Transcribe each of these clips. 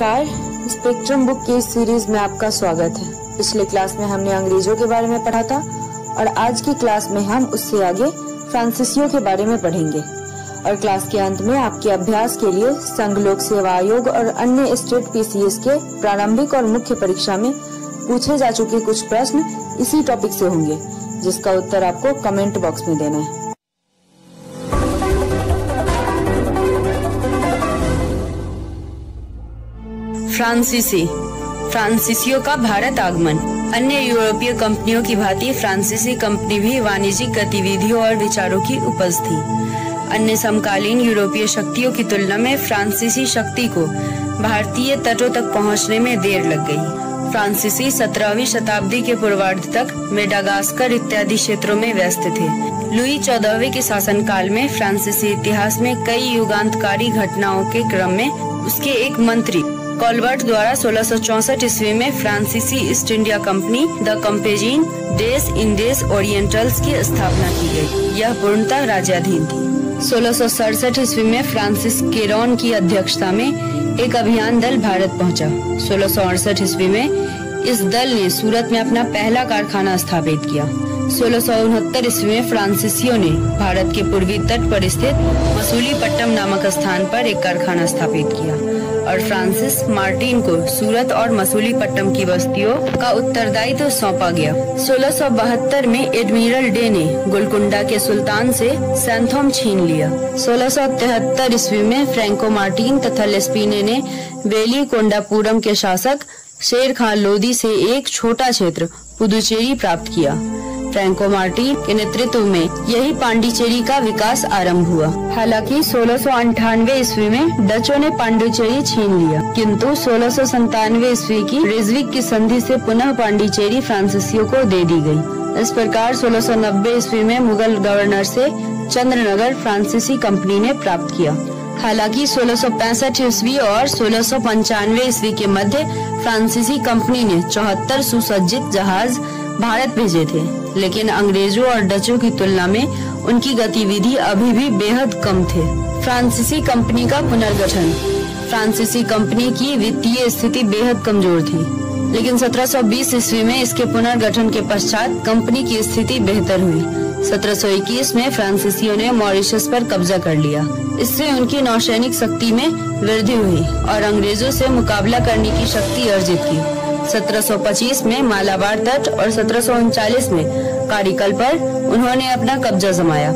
नमस्कार, spectrum book की इस सीरीज में आपका स्वागत है। पिछले क्लास में हमने अंग्रेजों के बारे में पढ़ा था और आज की क्लास में हम उससे आगे फ्रांसीसियों के बारे में पढ़ेंगे। और क्लास के अंत में आपके अभ्यास के लिए संघ लोक सेवा आयोग और अन्य स्टेट पीसीएस के प्रारंभिक और मुख्य परीक्षा में पूछे जा चुके कुछ प्रश्न इसी टॉपिक से होंगे, जिसका उत्तर आपको कमेंट बॉक्स में देना है। फ्रांसीसियों का भारत आगमन। अन्य यूरोपीय कंपनियों की भांति फ्रांसीसी कंपनी भी वाणिज्यिक गतिविधियों और विचारों की उपज थी। अन्य समकालीन यूरोपीय शक्तियों की तुलना में फ्रांसीसी शक्ति को भारतीय तटों तक पहुंचने में देर लग गई। फ्रांसीसी 17वीं शताब्दी के पूर्वार्ध तक मेडागास्कर इत्यादि क्षेत्रों में व्यस्त थे। लुई 14वें के शासनकाल में फ्रांसीसी इतिहास में कई युगांतकारी घटनाओं के क्रम में उसके एक मंत्री कॉलबर्ट द्वारा 1664 ईस्वी में फ्रांसीसी ईस्ट इंडिया कंपनी द कंपेजीन डेस इंडेस ओरिएंटल्स की स्थापना की गई। यह पूर्णतः राज्याधीन थी। 1667 ईस्वी में फ्रांसिस केरोन की अध्यक्षता में एक अभियान दल भारत पहुंचा। 1668 ईस्वी में इस दल ने सूरत में अपना पहला कारखाना स्थापित किया। 1669 ईस्वी में फ्रांसीसियों ने भारत के पूर्वी तट पर स्थित मसूलीपट्टम नामक स्थान पर एक कारखाना स्थापित किया और फ्रांसिस मार्टिन को सूरत और मसूलीपट्टम की बस्तियों का उत्तरदायित्व सौंपा गया। 1672 में एडमिरल डे ने गोलकुंडा के सुल्तान से सैंथोम छीन लिया। 1673 ईस्वी में फ्रैंको मार्टिन तथा लेस्पिने ने वेली कोंडापुरम के शासक शेर खान लोदी से एक छोटा क्षेत्र पुदुचेरी प्राप्त किया। फ्रैंको मार्टिन के नेतृत्व में यही पांडिचेरी का विकास आरंभ हुआ। हालांकि 1698 ईस्वी में डचों ने पांडिचेरी छीन लिया, किंतु 1697 ईस्वी की रिजविक की संधि से पुनः पांडिचेरी फ्रांसीसियों को दे दी गई। इस प्रकार 1690 ईस्वी में मुगल गवर्नर से चंद्रनगर फ्रांसीसी कंपनी ने प्राप्त किया। हालांकि 1665 ईस्वी और 1695 ईस्वी के मध्य फ्रांसीसी कंपनी ने 74 सुसज्जित जहाज भारत भेजे थे, लेकिन अंग्रेजों और डचों की तुलना में उनकी गतिविधि अभी भी बेहद कम थे। फ्रांसीसी कंपनी का पुनर्गठन। फ्रांसीसी कंपनी की वित्तीय स्थिति बेहद कमजोर थी, लेकिन 1720 ईस्वी में इसके पुनर्गठन के पश्चात कंपनी की स्थिति बेहतर हुई। 1721 में फ्रांसीसियों ने मॉरिशस पर कब्जा कर लिया। इससे उनकी नौसैनिक शक्ति में वृद्धि हुई और अंग्रेजों से मुकाबला करने की शक्ति अर्जित की। 1725 में मालाबार तट और 1739 में कारिकल पर उन्होंने अपना कब्जा जमाया।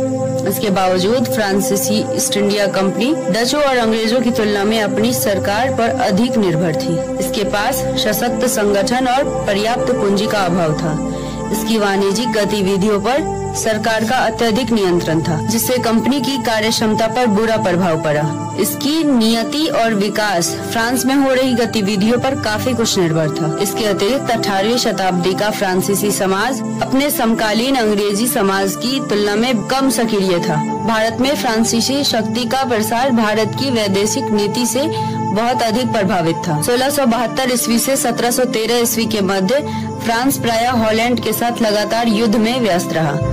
इसके बावजूद फ्रांसीसी ईस्ट इंडिया कंपनी डचों और अंग्रेजों की तुलना में अपनी सरकार पर अधिक निर्भर थी। इसके पास सशक्त संगठन और पर्याप्त पूंजी का अभाव था। इसकी वाणिज्यिक गतिविधियों पर सरकार का अत्यधिक नियंत्रण था, जिससे कंपनी की कार्यक्षमता पर बुरा प्रभाव पड़ा। इसकी नियति और विकास फ्रांस में हो रही गतिविधियों पर काफी कुछ निर्भर था। इसके अतिरिक्त 18वीं शताब्दी का फ्रांसीसी समाज अपने समकालीन अंग्रेजी समाज की तुलना में कम सक्रिय था। भारत में फ्रांसीसी शक्ति का प्रसार भारत की वैदेशिक नीति से बहुत अधिक प्रभावित था। 1672 ईस्वी से 1713 ईस्वी के मध्य फ्रांस प्रायः हॉलैंड के साथ लगातार युद्ध में व्यस्त रहा।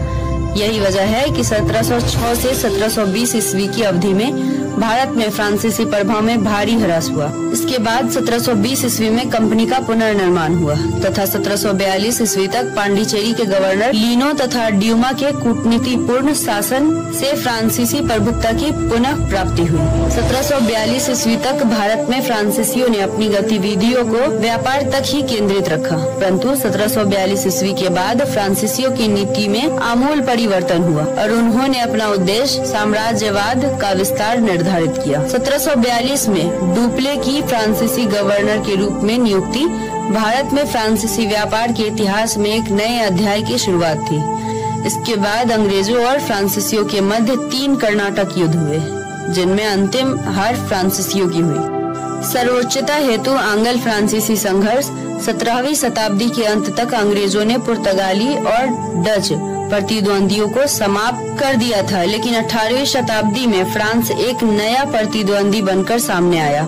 यही वजह है कि 1706 से 1720 ईस्वी की अवधि में भारत में फ्रांसीसी प्रभाव में भारी ह्रास हुआ। इसके बाद 1720 ईस्वी में कंपनी का पुनर्निर्माण हुआ तथा 1742 ईस्वी तक पांडिचेरी के गवर्नर लीनो तथा ड्यूमा के कूटनीतिपूर्ण शासन से फ्रांसीसी प्रभुत्व की पुनः प्राप्ति हुई। 1742 ईस्वी तक भारत में फ्रांसीसियों ने अपनी गतिविधियों को व्यापार तक ही केंद्रित रखा, परंतु 1742 ईस्वी के बाद फ्रांसीसियों की नीति में आमूल परिवर्तन हुआ और उन्होंने अपना उद्देश्य साम्राज्यवाद का विस्तार निर्धारित किया। 1742 में डुप्ले की फ्रांसीसी गवर्नर के रूप में नियुक्ति भारत में फ्रांसीसी व्यापार के इतिहास में एक नए अध्याय की शुरुआत थी। इसके बाद अंग्रेजों और फ्रांसीसियों के मध्य 3 कर्नाटक युद्ध हुए, जिनमें अंतिम हार फ्रांसीसियों की हुई। सर्वोच्चता हेतु आंग्ल फ्रांसीसी संघर्ष 17वीं शताब्दी के अंत तक अंग्रेजों ने पुर्तगाली और डच प्रतिद्वंदियों को समाप्त कर दिया था, लेकिन 18वीं शताब्दी में फ्रांस एक नया प्रतिद्वंदी बनकर सामने आया।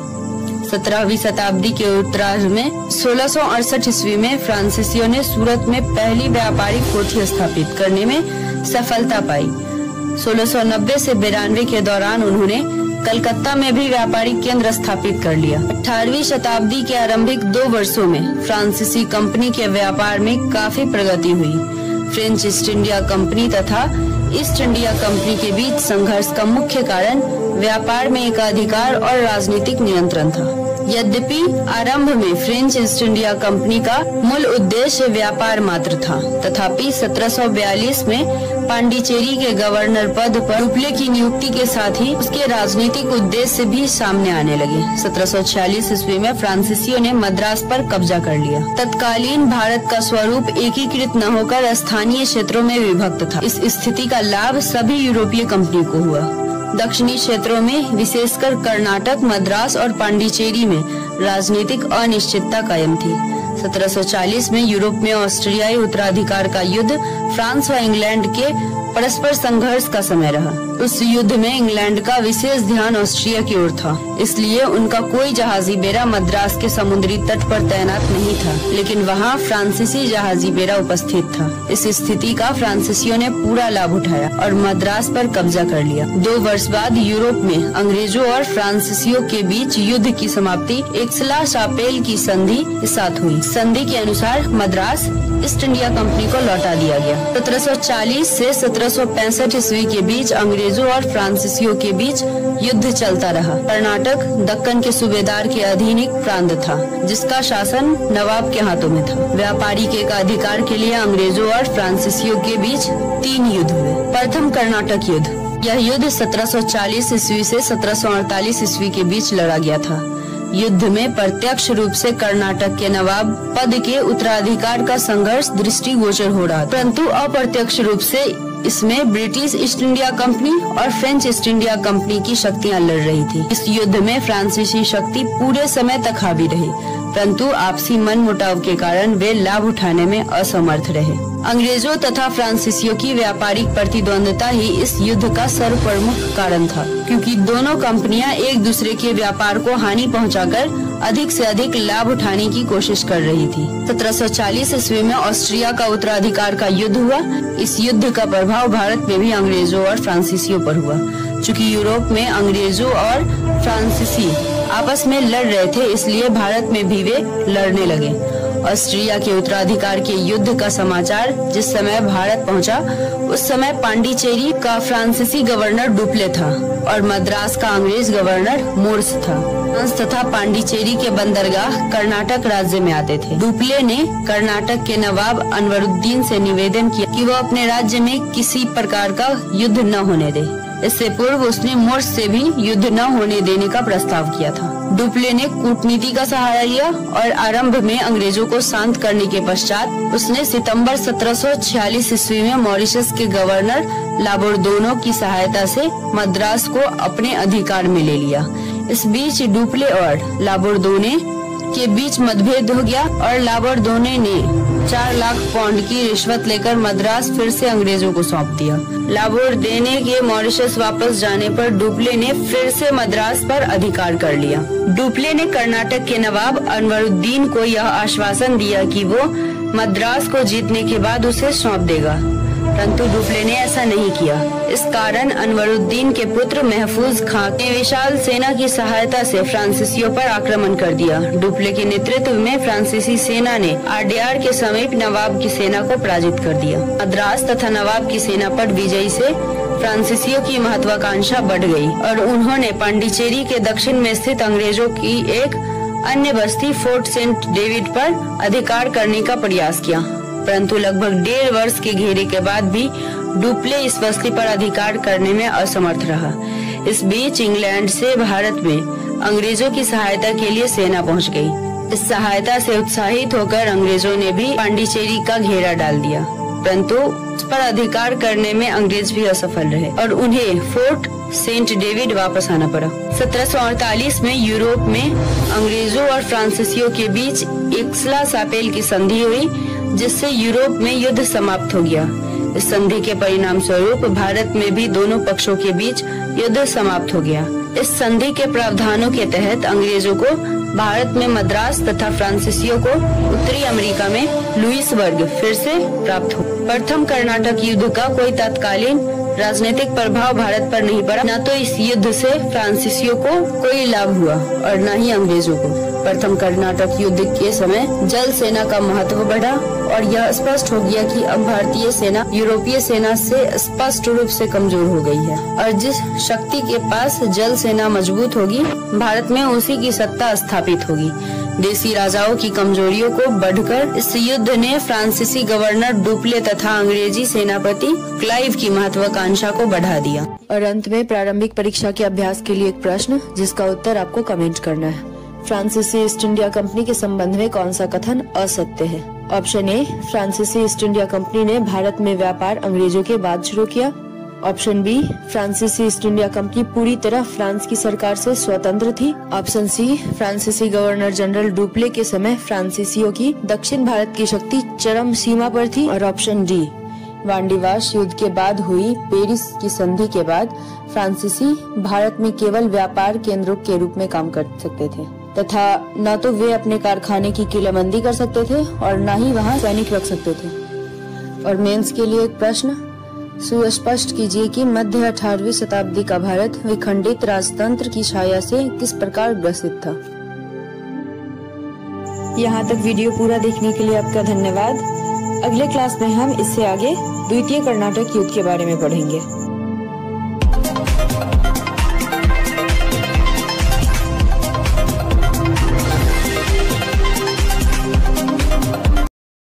17वीं शताब्दी के उत्तरार्ध में 1668 ईस्वी में फ्रांसीसियों ने सूरत में पहली व्यापारिक कोठी स्थापित करने में सफलता पाई। 1690 से 92 के दौरान उन्होंने कलकत्ता में भी व्यापारिक केंद्र स्थापित कर लिया। 18वीं शताब्दी के आरंभिक 2 वर्षों में फ्रांसीसी कंपनी के व्यापार में काफी प्रगति हुई। फ्रेंच ईस्ट इंडिया कंपनी तथा ईस्ट इंडिया कंपनी के बीच संघर्ष का मुख्य कारण व्यापार में एकाधिकार और राजनीतिक नियंत्रण था। यद्यपि आरंभ में फ्रेंच ईस्ट इंडिया कंपनी का मूल उद्देश्य व्यापार मात्र था, तथापि 1742 में पांडिचेरी के गवर्नर पद पर डुप्ले की नियुक्ति के साथ ही उसके राजनीतिक उद्देश्य भी सामने आने लगे। 1746 ईस्वी में फ्रांसीसियों ने मद्रास पर कब्जा कर लिया। तत्कालीन भारत का स्वरूप एकीकृत न होकर स्थानीय क्षेत्रों में विभक्त था। इस स्थिति का लाभ सभी यूरोपीय कंपनी को हुआ। दक्षिणी क्षेत्रों में विशेषकर कर्नाटक, मद्रास और पांडिचेरी में राजनीतिक अनिश्चितता कायम थी। 1740 में यूरोप में ऑस्ट्रियाई उत्तराधिकार का युद्ध फ्रांस व इंग्लैंड के परस्पर संघर्ष का समय रहा। उस युद्ध में इंग्लैंड का विशेष ध्यान ऑस्ट्रिया की ओर था, इसलिए उनका कोई जहाजी बेड़ा मद्रास के समुद्री तट पर तैनात नहीं था, लेकिन वहां फ्रांसीसी जहाजी बेड़ा उपस्थित था। इस स्थिति का फ्रांसीसियों ने पूरा लाभ उठाया और मद्रास पर कब्जा कर लिया। 2 वर्ष बाद यूरोप में अंग्रेजों और फ्रांसीसियों के बीच युद्ध की समाप्ति एक्सला-शापेल की संधि के साथ हुई। संधि के अनुसार मद्रास ईस्ट इंडिया कंपनी को लौटा दिया गया। 1740 से 1765 ईस्वी के बीच अंग्रेजों और फ्रांसीसियों के बीच युद्ध चलता रहा। कर्नाटक दक्कन के सूबेदार के अधीन एक प्रांत था, जिसका शासन नवाब के हाथों में था। व्यापारी के अधिकार के लिए अंग्रेजों और फ्रांसीसियों के बीच 3 युद्ध हुए। प्रथम कर्नाटक युद्ध। यह युद्ध 1740 ईस्वी से 1748 ईस्वी के बीच लड़ा गया था। युद्ध में प्रत्यक्ष रूप से कर्नाटक के नवाब पद के उत्तराधिकार का संघर्ष दृष्टिगोचर हो रहा, परंतु अप्रत्यक्ष रूप से इसमें ब्रिटिश ईस्ट इंडिया कंपनी और फ्रेंच ईस्ट इंडिया कंपनी की शक्तियां लड़ रही थी। इस युद्ध में फ्रांसीसी शक्ति पूरे समय तक हावी रही, परंतु आपसी मनमुटाव के कारण वे लाभ उठाने में असमर्थ रहे। अंग्रेजों तथा फ्रांसीसियों की व्यापारिक प्रतिद्वंदता ही इस युद्ध का सर्वप्रमुख कारण था, क्योंकि दोनों कंपनियां एक दूसरे के व्यापार को हानि पहुंचाकर अधिक से अधिक लाभ उठाने की कोशिश कर रही थी। 1740 ईस्वी में ऑस्ट्रिया का उत्तराधिकार का युद्ध हुआ। इस युद्ध का प्रभाव भारत में भी अंग्रेजों और फ्रांसीसियों पर हुआ। चूँकि यूरोप में अंग्रेजों और फ्रांसीसी आपस में लड़ रहे थे, इसलिए भारत में भी वे लड़ने लगे। ऑस्ट्रिया के उत्तराधिकार के युद्ध का समाचार जिस समय भारत पहुंचा, उस समय पांडिचेरी का फ्रांसीसी गवर्नर डुप्ले था और मद्रास का अंग्रेज गवर्नर मोर्स था। फ्रांस तथा पांडिचेरी के बंदरगाह कर्नाटक राज्य में आते थे। डुप्ले ने कर्नाटक के नवाब अनवरुद्दीन से निवेदन किया कि वह अपने राज्य में किसी प्रकार का युद्ध न होने दे। इससे पूर्व उसने मोर्स से भी युद्ध न होने देने का प्रस्ताव किया था। डुप्ले ने कूटनीति का सहारा लिया और आरंभ में अंग्रेजों को शांत करने के पश्चात उसने सितंबर 1746 ईस्वी में मॉरिशस के गवर्नर लाबोर्दोनो की सहायता से मद्रास को अपने अधिकार में ले लिया। इस बीच डुप्ले और लाबोर्दोने के बीच मतभेद हो गया और लाबोर्दोने ने 4 लाख पाउंड की रिश्वत लेकर मद्रास फिर से अंग्रेजों को सौंप दिया। लाबोर्दोने के मॉरिशस वापस जाने पर डुप्ले ने फिर से मद्रास पर अधिकार कर लिया। डुप्ले ने कर्नाटक के नवाब अनवरुद्दीन को यह आश्वासन दिया कि वो मद्रास को जीतने के बाद उसे सौंप देगा, परंतु डुप्ले ने ऐसा नहीं किया। इस कारण अनवरुद्दीन के पुत्र महफूज खां ने विशाल सेना की सहायता से फ्रांसीसियों पर आक्रमण कर दिया। डुप्ले के नेतृत्व में फ्रांसीसी सेना ने आर्डियार के समीप नवाब की सेना को पराजित कर दिया। मद्रास तथा नवाब की सेना पर विजय से फ्रांसीसियों की महत्वाकांक्षा बढ़ गई और उन्होंने पांडिचेरी के दक्षिण में स्थित अंग्रेजों की एक अन्य बस्ती फोर्ट सेंट डेविड पर अधिकार करने का प्रयास किया, परंतु लगभग 1.5 वर्ष के घेरे के बाद भी डुप्ले इस बस्ती पर अधिकार करने में असमर्थ रहा। इस बीच इंग्लैंड से भारत में अंग्रेजों की सहायता के लिए सेना पहुंच गई। इस सहायता से उत्साहित होकर अंग्रेजों ने भी पांडिचेरी का घेरा डाल दिया, परंतु उस पर अधिकार करने में अंग्रेज भी असफल रहे और उन्हें फोर्ट सेंट डेविड वापस आना पड़ा। 1748 में यूरोप में अंग्रेजों और फ्रांसीसियों के बीच एक्सला-शापेल की संधि हुई, जिससे यूरोप में युद्ध समाप्त हो गया। इस संधि के परिणाम स्वरूप भारत में भी दोनों पक्षों के बीच युद्ध समाप्त हो गया। इस संधि के प्रावधानों के तहत अंग्रेजों को भारत में मद्रास तथा फ्रांसीसियों को उत्तरी अमेरिका में लुइसबर्ग फिर से प्राप्त हो। प्रथम कर्नाटक युद्ध का कोई तत्कालीन राजनीतिक प्रभाव भारत पर नहीं पड़ा। न तो इस युद्ध से फ्रांसीसियों को कोई लाभ हुआ और न ही अंग्रेजों को। प्रथम कर्नाटक युद्ध के समय जल सेना का महत्व बढ़ा और यह स्पष्ट हो गया कि अब भारतीय सेना यूरोपीय सेना से स्पष्ट रूप से कमजोर हो गई है और जिस शक्ति के पास जल सेना मजबूत होगी, भारत में उसी की सत्ता स्थापित होगी। देसी राजाओं की कमजोरियों को बढ़कर इस युद्ध ने फ्रांसीसी गवर्नर डुप्ले तथा अंग्रेजी सेनापति क्लाइव की महत्वाकांक्षा को बढ़ा दिया। और अंत में प्रारंभिक परीक्षा के अभ्यास के लिए एक प्रश्न, जिसका उत्तर आपको कमेंट करना है। फ्रांसीसी ईस्ट इंडिया कंपनी के संबंध में कौन सा कथन असत्य है? ऑप्शन ए, फ्रांसीसी ईस्ट इंडिया कंपनी ने भारत में व्यापार अंग्रेजों के बाद शुरू किया। ऑप्शन बी, फ्रांसीसी ईस्ट इंडिया कंपनी पूरी तरह फ्रांस की सरकार से स्वतंत्र थी। ऑप्शन सी, फ्रांसीसी गवर्नर जनरल डुप्ले के समय फ्रांसीसियों की दक्षिण भारत की शक्ति चरम सीमा पर थी। और ऑप्शन डी, वांडीवाश युद्ध के बाद हुई पेरिस की संधि के बाद फ्रांसीसी भारत में केवल व्यापार केंद्रों के रूप में काम कर सकते थे तथा न तो वे अपने कारखाने की किलेबंदी कर सकते थे और न ही वहां सैनिक रख सकते थे। और मेंस के लिए एक प्रश्न, सुस्पष्ट कीजिए कि मध्य 18वीं शताब्दी का भारत विखंडित राजतंत्र की छाया से किस प्रकार ग्रसित था। यहाँ तक वीडियो पूरा देखने के लिए आपका धन्यवाद। अगले क्लास में हम इससे आगे द्वितीय कर्नाटक युद्ध के बारे में पढ़ेंगे।